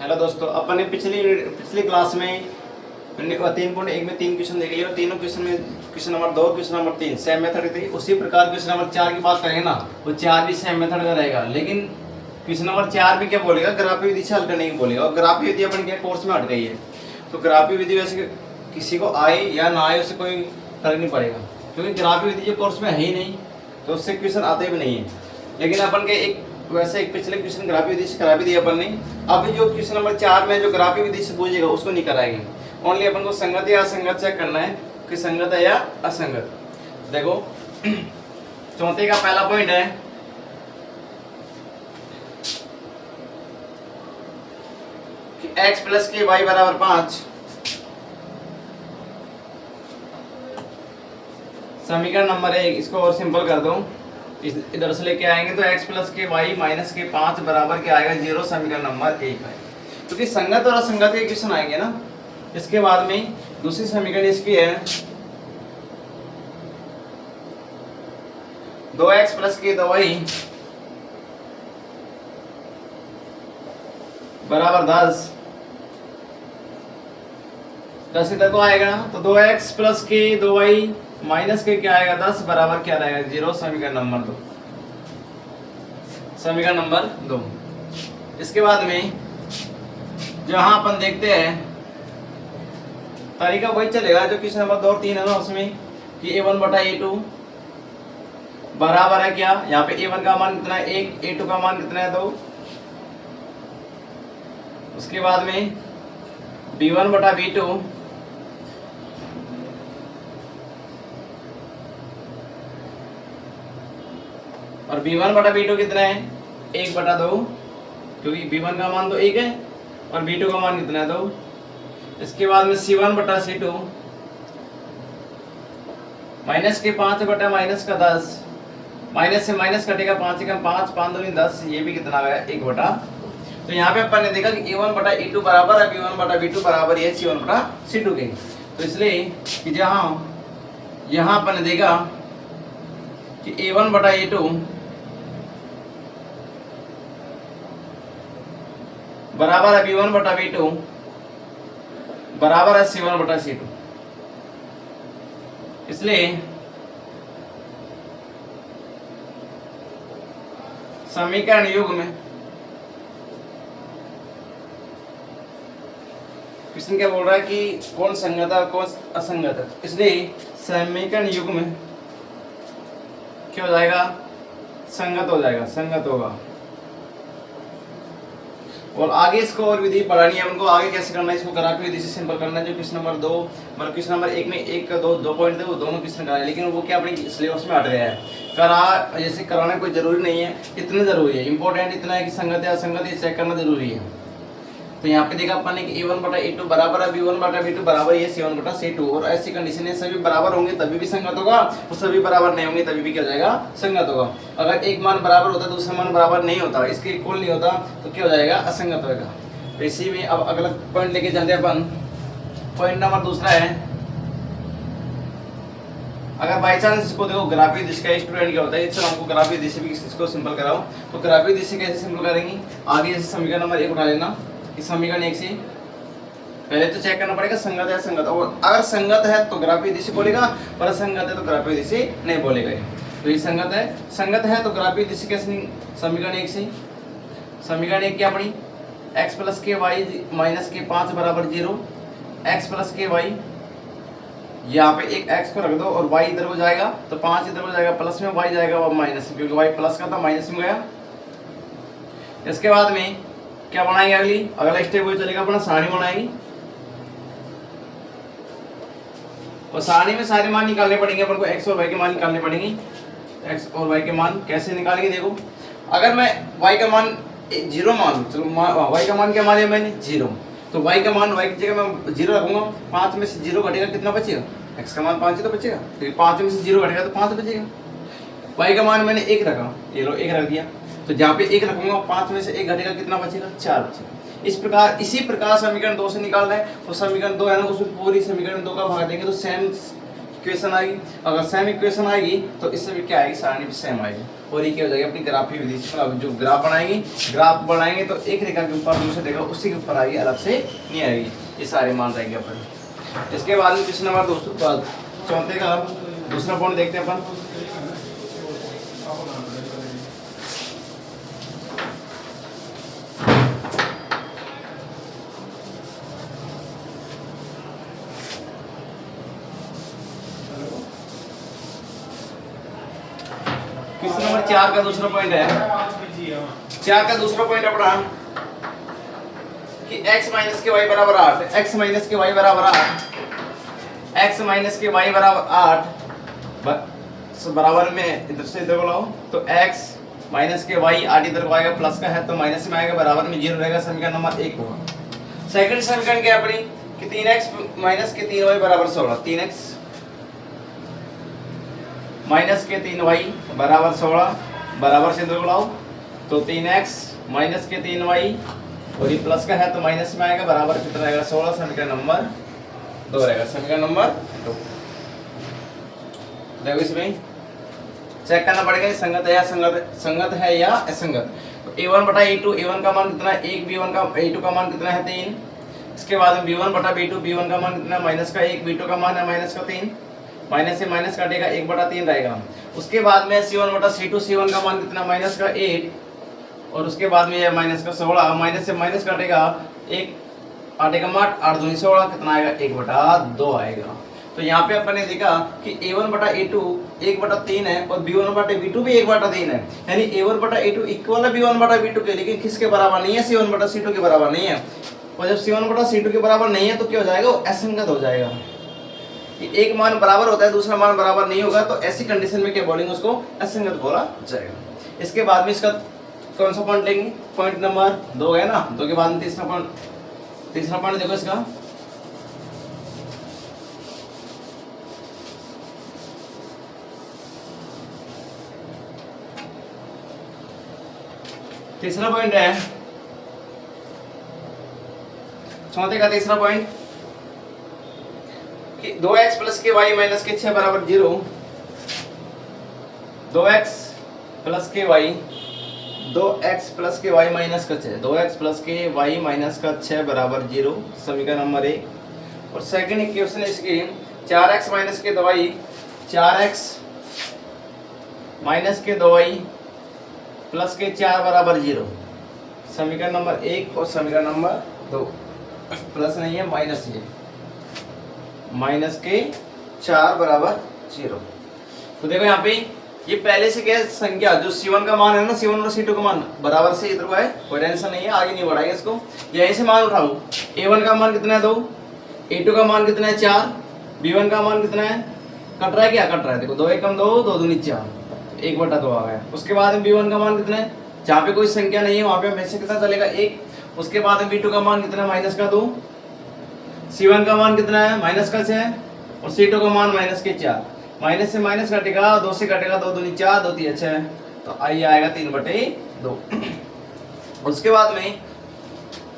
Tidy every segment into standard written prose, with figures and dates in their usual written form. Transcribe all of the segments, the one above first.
Hello दोस्तों, अपन ने पिछली क्लास में 3.1 में 3 क्वेश्चन देख लिए और तीनों क्वेश्चन में question number 2 question number 3 same method थी। उसी प्रकार क्वेश्चन नंबर 4 की बात करेंगे ना, वो 4 भी सेम मेथड का रहेगा। लेकिन क्वेश्चन नंबर 4 भी क्या बोलेगा, ग्राफी विधि से हल करने की बोलेगा। और ग्राफी विधि अपन क्या कोर्स में हट गई है, तो ग्राफी विधि वैसे किसी को आए या ना आए उससे कोई फर्क नहीं पड़ेगा, क्योंकि ग्राफी विधि जो कोर्स में है ही नहीं, तो उससे क्वेश्चन आते भी नहीं है। लेकिन अपन के एक पिछले क्वेश्चन ग्राफी विधि से करा भी दिया अपन ने। अब जो क्वेश्चन नंबर 4 में जो ग्राफी विधि से पूछेगा उसको नहीं कराएंगे। ओनली अपन को संगत या असंगत चेक करना है कि संगत है या असंगत। देखो चौथे का पहला पॉइंट है कि x प्लस के y बराबर 5 समीकरण नंबर 1। इसको और सिंपल कर दो, इधर से लेके आएंगे तो x प्लस के y माइनस के 5 बराबर क्या आएगा 0। समीकरण नंबर 1 है, क्योंकि संगत और असंगत के क्वेश्चन आएंगे ना। इसके बाद में दूसरी समीकरण इसकी है 2x प्लस के 2y बराबर 10 इधर को आएगा तो 2x प्लस के 2y माइनस के क्या आएगा 10 बराबर क्या रहेगा 0। समीकरण नंबर 2, समीकरण नंबर 2। इसके बाद में जहां अपन देखते हैं तरीका वही चलेगा जो क्वेश्चन नंबर 2 और 3 है ना, उसमें कि a1 बटा a2 बराबर है क्या, यहाँ पे a1 का मान कितना है 1, a2 का मान कितना है 2। उसके बाद में b1 बटा b2 और b1 बटा b2 कितना है 1 बटा 2, क्योंकि b1 का मान तो 1 है और b2 का मान कितना है 2। इसके बाद में c1 बटा c2 माइनस के 5 बटा माइनस का 10, माइनस से माइनस कटेगा 5 का 5, 5 दूनी 10, ये भी कितना है 1 बटा 2। तो यहाँ पे अपन ने देखा कि a1 बटा a2 बराबर है b1 बटा b2 बराबर है c1 बटा c2 के। तो इसलिए कि यहाँ अपन ने देखा कि a1 बटा a2 बराबर है b1 बटा b2 बराबर है c1 बटा c2। इसलिए समीकरण युग्म में क्वेश्चन क्या बोल रहा है कि कौन संगत है कौन असंगत है, इसलिए समीकरण युग्म में क्या हो जाएगा संगत हो जाएगा, संगत होगा। और आगे इसको और विधि पढ़ानी है उनको, आगे कैसे करना है इसको ग्राफी विधि से सिंपल करना है। जो क्वेश्चन नंबर 2 मतलब क्वेश्चन नंबर 1 में 1 का 2 पॉइंट थे, वो दोनों क्वेश्चन कराए, लेकिन वो क्या अपनी सिलेबस में हट गया है। जैसे कराना कोई जरूरी नहीं है, इतना जरूरी है, इंपॉर्टेंट इतना है कि संगत या असंगत ये चेक करना जरूरी है। तो यहाँ पे देखा अपन ने कि a1 बटा a2 बराबर है b1 बटा b2 बराबर ये c1 बटा c2। और ऐसी कंडीशन है सभी बराबर होंगे तभी भी संगत होगा, और सभी बराबर नहीं होंगे तभी भी क्या हो जाएगा संगत होगा। अगर एक मान बराबर होता है दूसरा मान बराबर नहीं होता, इसके इक्वल नहीं होता, तो क्या हो जाएगा असंगत होगा। तो इसी में अब अगला पॉइंट लेके चलते हैं अपन। पॉइंट नंबर दूसरा है, अगर बाई चांस इसको देखो ग्राफी दिशा का स्टूडेंट क्या होता है, चलो हमको ग्राफी दिशा भी इसको सिंपल कराओ। तो ग्राफी दिशा कैसे सिंपल करेंगे, आगे जैसे समीकरण नंबर 1 उठा लेना। इस समीकरण 1 से पहले तो चेक करना पड़ेगा संगत है असंगत, और अगर संगत है तो ग्राफी दिशा बोलेगा, और असंगत है तो ग्राफी दिशा नहीं बोलेगा। तो ये संगत है तो ग्राफी दिशा कैसे नहीं, समीकरण 1 से। समीकरण 1 क्या अपनी x प्लस के वाई माइनस के 5 बराबर 0, x प्लस के वाई, यहाँ पे एक x को रख दो और y इधर हो जाएगा तो 5 इधर हो जाएगा, प्लस में y जाएगा और माइनस में, क्योंकि y प्लस का था माइनस में गया। इसके बाद में क्या बनाएंगे, अगला स्टेप वो चलेगा अपना सारणी बनाएंगे, और सारणी में सारे मान निकालने पड़ेंगे अपन को, x और y के मान निकालने पड़ेंगे। x और y के मान कैसे निकालेंगे, देखो अगर मैं y का मान 0 मान, चलो y का मान क्या मान लिया मैंने 0, तो y का मान y की जगह मैं 0 रखूंगा। 5 में से 0 घटेगा कितना बचेगा, x का मान 5 ही तो बचेगा, तो 5 में से 0 घटेगा तो 5 बचेगा। y का मान मैंने 1 रखा, ये लो 1 रख दिया, तो जहाँ पे 1 रखूंगा 5 में से 1 घटेगा कितना बचेगा 4 बचेगा। इसी प्रकार समीकरण 2 से निकालना है, तो समीकरण 2 है ना, उसमें पूरी समीकरण 2 का भाग देंगे तो सेम इक्वेशन आएगी। अगर सेम इक्वेशन आएगी तो इससे भी क्या आएगी, सारणी भी सेम आएगी। और ये क्या हो जाएगी अपनी ग्राफी विधि से। अब जो ग्राफ बनाएंगे तो एक रेखा के ऊपर दूसरी रेखा उसी के ऊपर आएगी, अलग से नहीं आएगी। ये सारे मान रहेंगे अपन। इसके बाद में क्वेश्चन नंबर दोस्तों चौथे का दूसरा पॉइंट देखते हैं अपन। क्वेश्चन नंबर 4 का दूसरा पॉइंट है। 4 का दूसरा पॉइंट अपना कि x माइनस के y बराबर 8, x माइनस के y बराबर 8, x माइनस के y बराबर 8 बराबर में इधर से इधर को लाओ तो x माइनस के y 8 इधर को आएगा, प्लस का है तो माइनस में आएगा, बराबर में 0 रहेगा। समीकरण नंबर 1 होगा। सेकंड समीकरण क्या है अपनी कि 3x माइनस के 3y बराबर 16, 3x माइनस के 3y बराबर 16 बराबर से इधर को लाओ तो 3x माइनस के 3y और ये प्लस का है तो माइनस में आएगा, बराबर कितना रहेगा 16। समीकरण नंबर 2 रहेगा। समीकरण नंबर 2 देखो इसमें चेक करना पड़ेगा संगत है या संगत है या असंगत। तो a1 बटा a2, a1 का मान कितना है 1, b1 का a2 का मान कितना है 3। इसके बाद में b1 बटा b2, b1 का मान कितना है माइनस का 1, b2 का मान है माइनस का 3। माइनस से माइनस काटेगा 1 बटा 3 रहेगा। उसके बाद में c1 बटा c2, c1 का मान कितना माइनस का 8 और उसके बाद में ये माइनस का 16। माइनस से माइनस काटेगा 1 8 का 8, 8 दूनी 16 कितना आएगा 1 बटा 2 आएगा। तो यहाँ पे अपन ने देखा कि a1 बटा a2 1 बटा 3 है और b1 बटा b2 भी 1 बटा 3 है, यानी a1 बटा a2 इक्वल है b1 बटा b2 के, लेकिन किसके बराबर नहीं है, c1 बटा c2 के बराबर नहीं है। और जब c1 बटा c2 के बराबर नहीं है तो क्या हो जाएगा, वो असंगत हो जाएगा। कि एक मान बराबर होता है दूसरा मान बराबर नहीं होगा, तो ऐसी कंडीशन में क्या बोलेंगे, उसको असंगत बोला जाएगा। इसके बाद में इसका कौन सा पॉइंट लेंगे, पॉइंट नंबर 2 है ना, 2 के बाद में तीसरा पॉइंट देखो इसका। तीसरा पॉइंट है चौथे का तीसरा पॉइंट कि 2x प्लस के y माइनस के 6 बराबर 0, 2x प्लस के y 2x प्लस के y माइनस का 6, 2x प्लस के y माइनस का 6 बराबर 0, समीकरण नंबर 1। और सेकंड इक्वेशन है इसकी 4x माइनस के 2y, 4x माइनस के 2y प्लस के 4 बराबर 0, समीकरण नंबर 1 और समीकरण नंबर 2। प्लस नहीं है माइनस, ये माइनस के 4 बराबर 0। तो देखो यहाँ पे ये पहले से क्या संख्या जो c1 का मान है ना, c1 और c2 का मान बराबर से इधर को है, कोई टेंशन नहीं है, आगे नहीं बढ़ाएंगे इसको। यहीं से मान उठाओ, a1 का मान कितना है 2, a2 का मान कितना है 4, b1 का मान कितना है, कट रहा है क्या, कट रहा है, देखो 2 एकम 2, 2 दूनी 4, 1 बटा 2 आ गया। उसके बाद में b1 का मान कितना है, जहाँ पे कोई संख्या नहीं है वहाँ पे हमेशा कितना चलेगा 1। उसके बाद में b2 का मान कितना है माइनस का 2, c1 का मान कितना है माइनस का 6 और c2 का मान माइनस के 4। माइनस से माइनस कटेगा, 2 से कटेगा 2 दूनी 4, 2 3 6, तो आई आएगा 3/2। उसके बाद में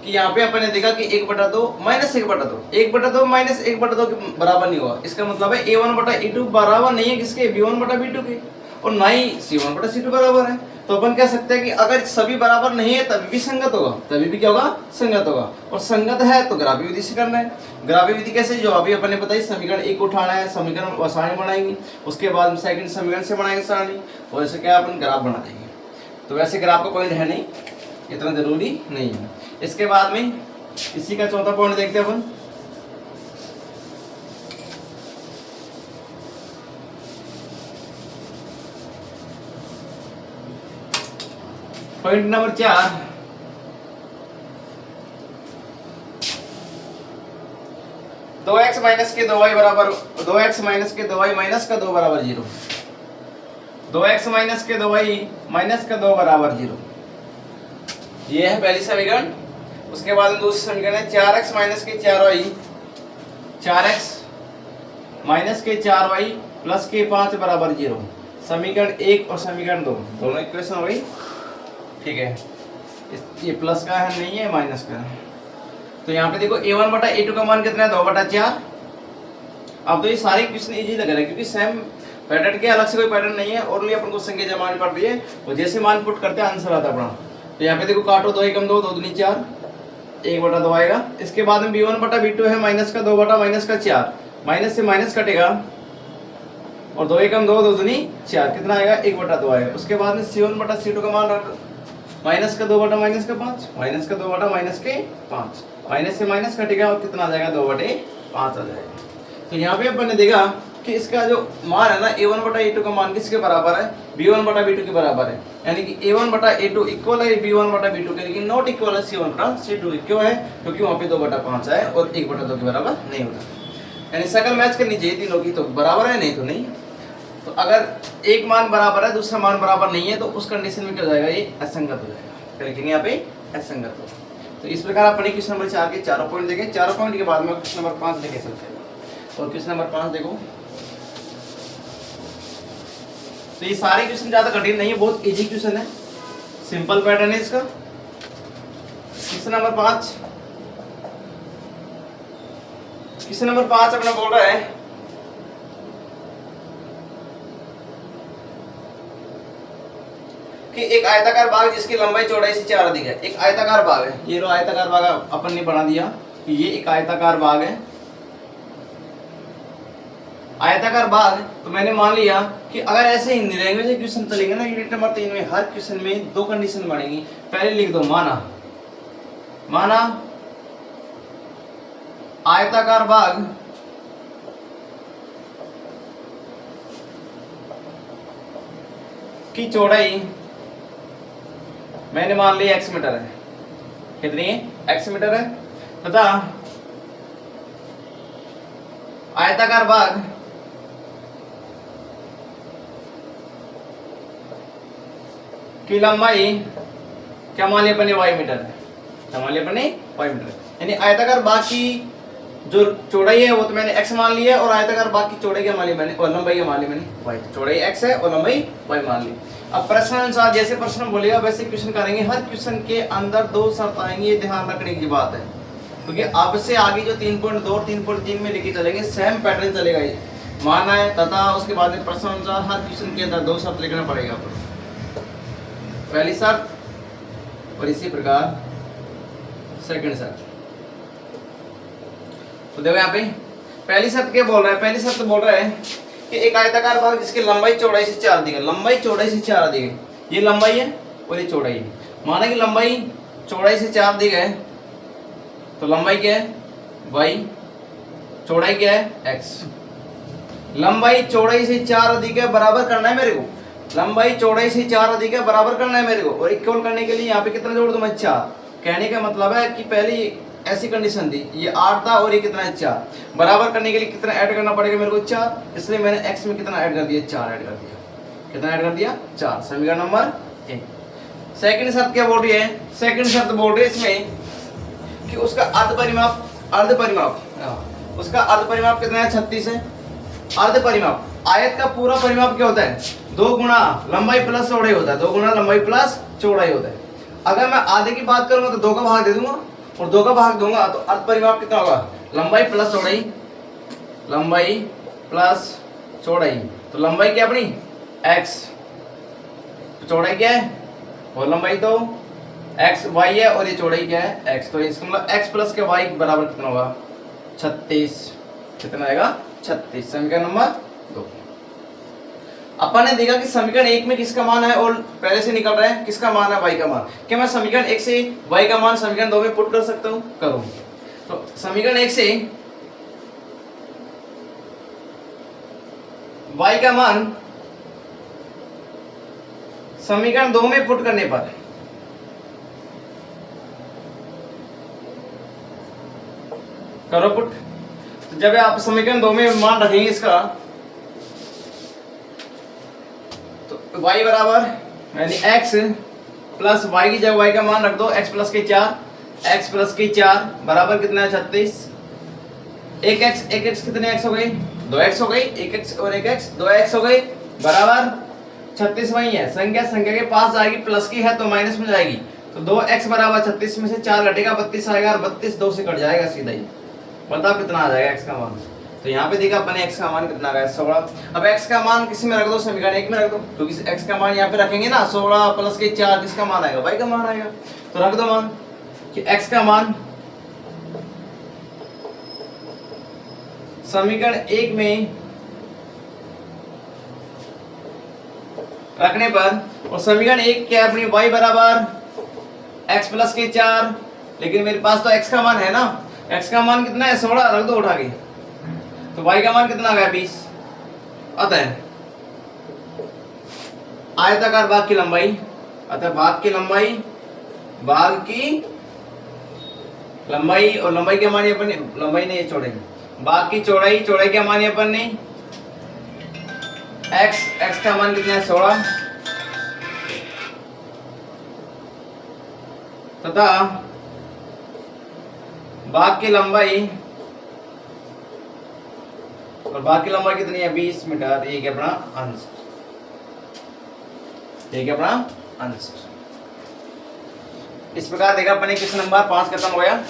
कि यहाँ पे अपन ने देखा कि 1/2 माइनस 1/2, 1/2 माइनस 1/2 के बराबर नहीं होगा। इसका मतलब है a1 बटा a2 बराबर नहीं है किसके, b1 बटा b2 के, और ना ही c1 बटा c2 बराबर है। तो अपन कह सकते हैं कि अगर सभी बराबर नहीं है तभी भी संगत होगा, तभी भी क्या होगा, संगत होगा। और संगत है तो ग्राफी विधि से करना है। ग्राफी विधि कैसे, जो अभी अपन ने बताई, समीकरण 1 उठाना है, समीकरण सारणी बनाएंगे, उसके बाद सेकंड समीकरण से बनाएंगे सारणी, और ऐसे क्या अपन ग्राफ बना देंगे। तो वैसे ग्राफ का पॉइंट है नहीं, इतना जरूरी नहीं है। इसके बाद में इसी का चौथा पॉइंट देखते हैं अपन। पॉइंट नंबर 4, दो एक्स माइनस के 2y बराबर 2x माइनस के 2y माइनस का 2 बराबर 0, 2x माइनस के 2y माइनस का 2 बराबर 0, ये है पहली समीकरण। उसके बाद में दूसरी समीकरण है 4x माइनस के 4y, 4x माइनस के 4y प्लस के 5 बराबर 0, समीकरण 1 और समीकरण 2 दोनों इक्वेशन हो गई, ठीक है। ये प्लस का है नहीं है, माइनस का। तो यहाँ पे देखो a1 बटा a2 का मान कितना है 2/4, अब तो ये सारे क्वेश्चन इजी लग रहे हैं क्योंकि सेम पैटर्न के, अलग से कोई पैटर्न नहीं है, ओनली अपन को संख्या जमा पड़ रही है और जैसे मान पुट करते हैं आंसर आता है अपना। तो यहाँ पे देखो काटो, 2 एकम 2, 2 दूनी 4, 1/2 आएगा। इसके बाद में b1/b2 है माइनस का 2/-4, माइनस से माइनस कटेगा और 2 एकम 2, 2 दूनी 4, कितना आएगा 1/2 आएगा। उसके बाद में c1/c2 का मान रख, माइनस का 2/-5, माइनस का 2/-5, माइनस से माइनस कटेगा और कितना आ जाएगा 2/5 आ जाएगा। तो यहाँ पे अपन ने देखा कि इसका जो मान है ना a1/a2 का मान किसके बराबर है, b1/b2 के बराबर है, यानी कि a1/a2 इक्वल है b1/b2 के, लेकिन नॉट इक्वल है c1/c2। क्यों है, क्योंकि वहाँ पे 2/5 है और 1/2 के बराबर नहीं होता। यानी सकल मैच करनी चाहिए तीनों की, तो बराबर है नहीं तो नहीं। तो अगर एक मान बराबर है दूसरा मान बराबर नहीं है तो उस कंडीशन में क्या हो जाएगा, ये असंगत हो जाएगा। क्या लिखेंगे यहाँ पे, असंगत हो। तो इस प्रकार अपने क्वेश्चन नंबर 4 के चारों पॉइंट देखें। चारों पॉइंट के बाद में क्वेश्चन नंबर 5 देखे चलते हैं। और क्वेश्चन नंबर 5 देखो, तो ये सारे क्वेश्चन ज्यादा कठिन नहीं है, बहुत इजी क्वेश्चन है, सिंपल पैटर्न है इसका। क्वेश्चन नंबर 5, क्वेश्चन नंबर 5 अपना बोल रहा है कि एक आयताकार बाग जिसकी लंबाई चौड़ाई से 4 अधिक है। एक आयताकार बाग है, ये लो आयताकार बाग अपन ने बना दिया कि ये एक आयताकार बाग है। आयताकार बाग, तो मैंने मान लिया कि अगर ऐसे हिंदी लैंग्वेज में क्वेश्चन चलेंगे ना यूनिट नंबर 3 में, हर क्वेश्चन में 2 कंडीशन बनेगी। पहले लिख दो माना आयताकार बाग की चौड़ाई मैंने मान लिया x मीटर है। कितनी है, x मीटर है, तथा आयताकार बाग की लंबाई क्या मान लिया अपने, y मीटर है। क्या मान लिया अपने, y मीटर। यानी आयताकार बाग की जो चौड़ाई है वो तो मैंने x मान लिया है, और आयताकार बाग की चौड़ाई क्या मान ली मैंने, और लंबाई क्या मान ली मैंने, y। चौड़ाई x है और लंबाई y मान ली। अब प्रश्न अनुसार जैसे प्रश्न बोलेगा वैसे क्वेश्चन करेंगे। हर क्वेश्चन के अंदर 2 शर्त आएंगी, ये ध्यान रखने की बात है, क्योंकि अब से आगे जो 3.2 और 3.3 में लेके चलेंगे सेम पैटर्न चलेगा। ये माना है तथा उसके बाद में प्रश्न अनुसार हर क्वेश्चन के अंदर 2 शर्त लिखना पड़ेगा आपको। पहली शर्त और इसी प्रकार सेकंड शर्त। तो देखो यहाँ पे पहली शर्त क्या बोल रहा है, पहली शर्त बोल रहा है कि एक आयताकार बाग जिसकी लंबाई चौड़ाई से 4 अधिक है। लंबाई चौड़ाई से 4 अधिक है, ये लंबाई है और ये चौड़ाई है। माना कि लंबाई चौड़ाई से 4 अधिक है, तो लंबाई क्या है y, चौड़ाई क्या है x। लंबाई चौड़ाई से 4 अधिक है, बराबर करना है मेरे को। लंबाई चौड़ाई से 4 अधिक है, बराबर करना है मेरे को, और इक्वल करने के लिए यहाँ पे कितना जोड़ दूं मैं, 4। कहने का मतलब है कि पहली ऐसी कंडीशन थी, ये 8 था और ये कितना है 4। बराबर करने के लिए कितना ऐड करना पड़ेगा मेरे को, 4। इसलिए मैंने x में कितना ऐड कर दिया, 4 ऐड कर दिया। कितना ऐड कर दिया, 4। समीकरण नंबर 1। सेकंड शर्त क्या बोल रही है, सेकंड शर्त बोल रही है इसमें कि उसका अर्ध परिमाप उसका अर्ध परिमाप कितना है, 36 है। अर्ध परिमाप, आयत का पूरा परिमाप क्या होता है, 2 गुना लंबाई प्लस चौड़ाई होता है। 2 गुना लंबाई प्लस चौड़ाई होता है। अगर मैं आधे की बात करूंगा तो 2 का भाग दे दूंगा और 2 का भाग दूंगा तो अर्ध परिमाप कितना होगा, लंबाई प्लस चौड़ाई, लंबाई प्लस चौड़ाई। तो लंबाई क्या अपनी x, तो चौड़ाई क्या है, और लंबाई तो x y है, और ये चौड़ाई क्या है x। तो इसका मतलब x प्लस के y बराबर कितना होगा, 36। कितना आएगा, 36। समीकरण नंबर 2। अपन ने देखा कि समीकरण 1 में किसका मान है और पहले से निकल रहा है किसका मान है, y का मान। क्या मैं समीकरण 1 से y का मान समीकरण 2 में पुट कर सकता हूँ, करूँ। तो समीकरण 1 से y का मान समीकरण 2 में पुट करने पर करो पुट। तो जब आप समीकरण 2 में मान रखेंगे इसका, तो y बराबर यानी x प्लस y की जगह y का मान रख दो, x प्लस के 4 बराबर कितना है, 36। एक x कितने x हो गई, 2x हो गई। 1x और 1x 2x हो गई, बराबर 36 वही है। संख्या के पास जाएगी, प्लस की है तो माइनस में जाएगी। तो 2x बराबर 36 में से 4 घटेगा, 32 आएगा, और 32 2 से कट जाएगा सीधा ही। बताओ कितना आ जाएगा x का मान। तो यहाँ पे देखा अपने x का मान कितना आया 16। अब x का मान किसी में रख दो, समीकरण 1 में रख दो, क्योंकि x का मान यहाँ पे रखेंगे ना 16 प्लस के 4 किसका मान आएगा, y का मान आएगा। तो रख दो मान कि x का मान समीकरण 1 में रखने पर, और समीकरण 1 क्या है अपनी y बराबर x प्लस के 4, लेकिन मेरे पास तो x का मान है ना, x का मान कितना है 16, रख दो उठा के, तो y का मान कितना आ गया 20। अतः आयताकार भाग की लंबाई, अतः भाग की लंबाई और लंबाई क्या मानी अपन ने, लंबाई नहीं चौड़ाई, भाग की चौड़ाई क्या मानी अपन ने x का मान कितना है 16, तथा भाग की लंबाई, और भाग की लंबाई कितनी है 20 मीटर। ये क्या अपना आंसर, ये क्या अपना आंसर। इस प्रकार देखा अपने क्वेश्चन नंबर 5 खत्म हो गया।